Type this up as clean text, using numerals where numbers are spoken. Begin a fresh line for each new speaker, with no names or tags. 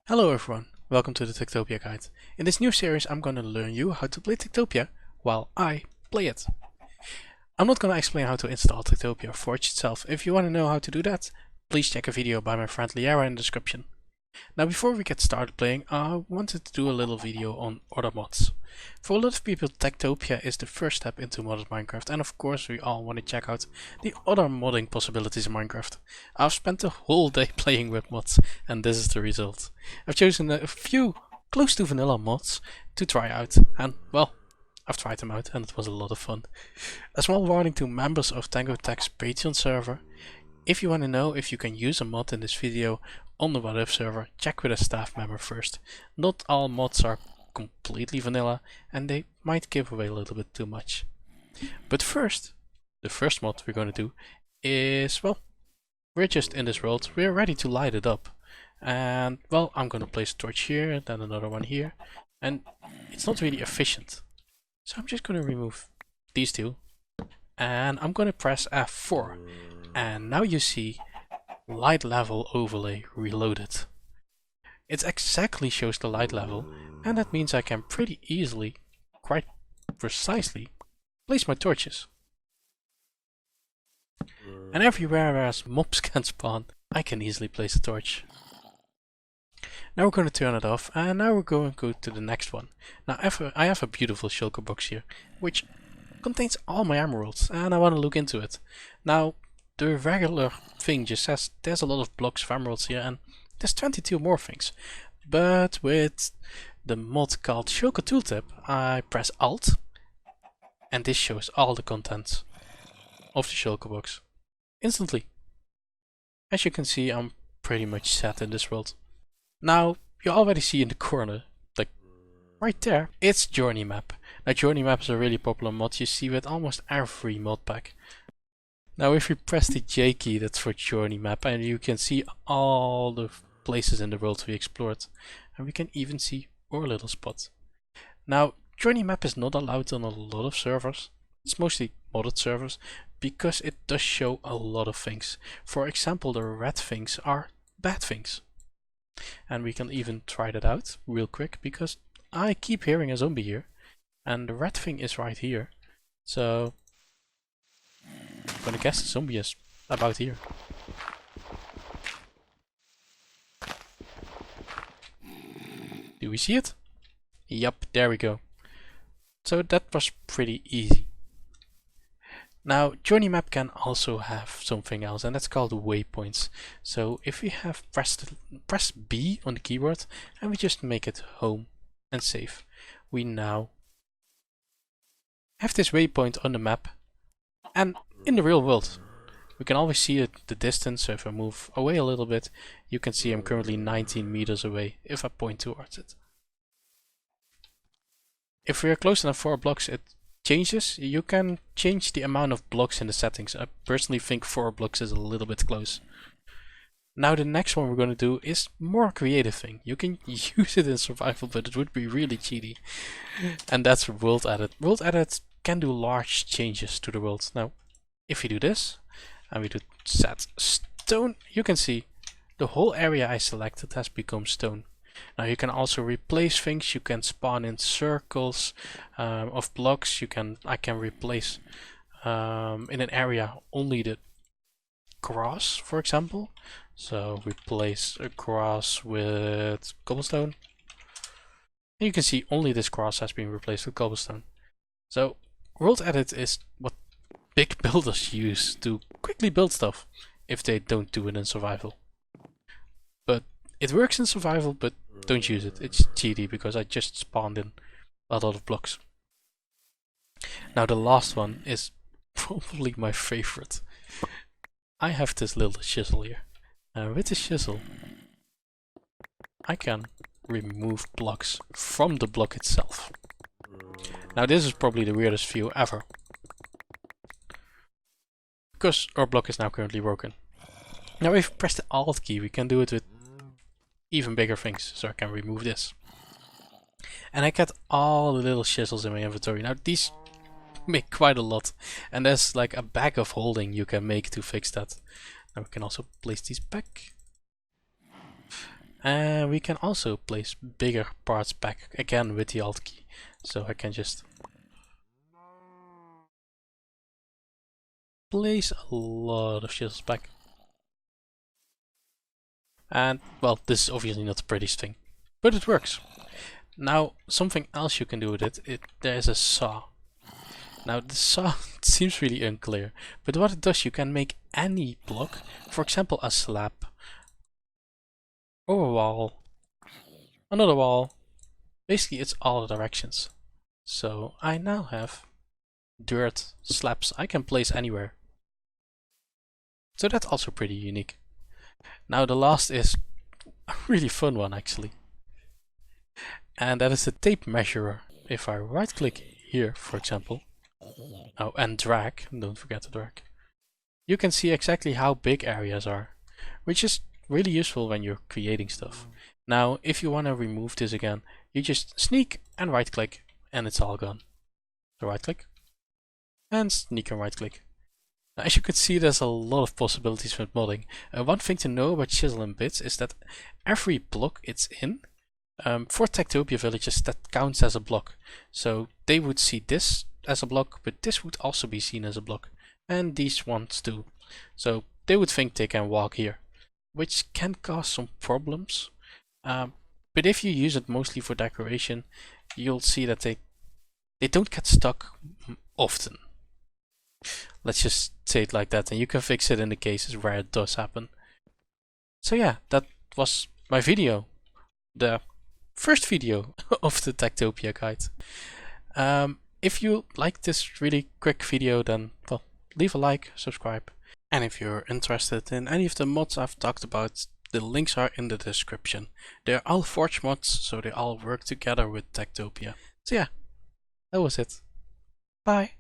Hello everyone, welcome to the Tektopia guide. In this new series I'm gonna learn you how to play Tektopia while I play it. I'm not gonna explain how to install Tektopia Forge itself. If you wanna know how to do that, please check a video by my friend Liara in the description. Now before we get started playing, I wanted to do a little video on other mods. For a lot of people, Tektopia is the first step into modded Minecraft, and of course we all want to check out the other modding possibilities in Minecraft. I've spent the whole day playing with mods, and this is the result. I've chosen a few close to vanilla mods to try out, and well, I've tried them out and it was a lot of fun. A small warning to members of Tektopia Patreon server: if you want to know if you can use a mod in this video on the WorldEdit server, check with a staff member first. Not all mods are completely vanilla and they might give away a little bit too much. But first, the first mod we're going to do is, well, Richest in this world. We're ready to light it up. And, well, I'm going to place a torch here, then another one here. And it's not really efficient. So I'm just going to remove these two. And I'm going to press F4. And now you see light level overlay reloaded. It exactly shows the light level, and that means I can pretty easily, quite precisely, place my torches. And everywhere whereas mobs can spawn, I can easily place a torch. Now we're going to turn it off, and now we're going to go to the next one. Now I have a beautiful shulker box here, which contains all my emeralds, and I want to look into it. Now, the regular thing just says there's a lot of blocks of emeralds here, and there's 22 more things. But with the mod called Shulker Tooltip, I press Alt, and this shows all the contents of the shulker box instantly. As you can see, I'm pretty much set in this world. Now, you already see in the corner, like right there, it's Journey Map. Now, Journey Map is a really popular mod you see with almost every mod pack. Now if you press the J key, that's for Journey Map, and you can see all the places in the world we explored. And we can even see our little spot. Now, Journey Map is not allowed on a lot of servers. It's mostly modded servers, because it does show a lot of things. For example, the red things are bad things. And we can even try that out real quick, because I keep hearing a zombie here. And the red thing is right here. So I'm gonna guess the zombie is about here. Do we see it? Yup, there we go. So that was pretty easy. Now, Journey Map can also have something else, and that's called Waypoints. So if we have press B on the keyboard and we just make it home and save, we now have this waypoint on the map. And in the real world, we can always see it, the distance. So if I move away a little bit, you can see I'm currently 19 meters away if I point towards it. If we are close enough 4 blocks, it changes. You can change the amount of blocks in the settings. I personally think 4 blocks is a little bit close. Now the next one we're going to do is more creative thing. You can use it in survival, but it would be really cheaty. And that's WorldEdit. WorldEdit can do large changes to the world. Now, if we do this, and we do set stone, you can see the whole area I selected has become stone. Now you can also replace things. You can spawn in circles of blocks. I can replace in an area only the grass, for example. So replace a grass with cobblestone. And you can see only this grass has been replaced with cobblestone. So WorldEdit is what big builders use to quickly build stuff if they don't do it in survival. But it works in survival, but don't use it. It's cheaty because I just spawned in a lot of blocks. Now the last one is probably my favorite. I have this little chisel here. With this chisel, I can remove blocks from the block itself. Now this is probably the weirdest view ever, because our block is now currently broken. Now if we press the Alt key, we can do it with even bigger things. So I can remove this. And I get all the little chisels in my inventory. Now these make quite a lot, and there's like a bag of holding you can make to fix that. Now we can also place these back. And we can also place bigger parts back again with the Alt key. So I can just place a lot of chisels back. And well, this is obviously not the prettiest thing, but it works. Now, something else you can do with it, there's a saw. Now the saw seems really unclear, but what it does, you can make any block, for example a slab, or a wall, another wall. Basically it's all directions. So I now have dirt slabs I can place anywhere. So that's also pretty unique. Now the last is a really fun one actually. And that is the tape measurer. If I right click here, for example, oh, and drag, don't forget to drag, you can see exactly how big areas are, which is really useful when you're creating stuff. Now, if you want to remove this again, you just sneak and right click and it's all gone. So right click and sneak and right click. Now, as you can see, there's a lot of possibilities with modding. One thing to know about Chisel and Bits is that every block it's in, for Tektopia villages, that counts as a block. So they would see this as a block, but this would also be seen as a block. And these ones too. So they would think they can walk here, which can cause some problems. But if you use it mostly for decoration, you'll see that they don't get stuck often. Let's just say it like that, and you can fix it in the cases where it does happen. So yeah, that was my video. The first video of the Tektopia guide. If you like this really quick video, then well, leave a like, subscribe. And if you're interested in any of the mods I've talked about, the links are in the description. They're all Forge mods, so they all work together with Tektopia. So yeah, that was it. Bye.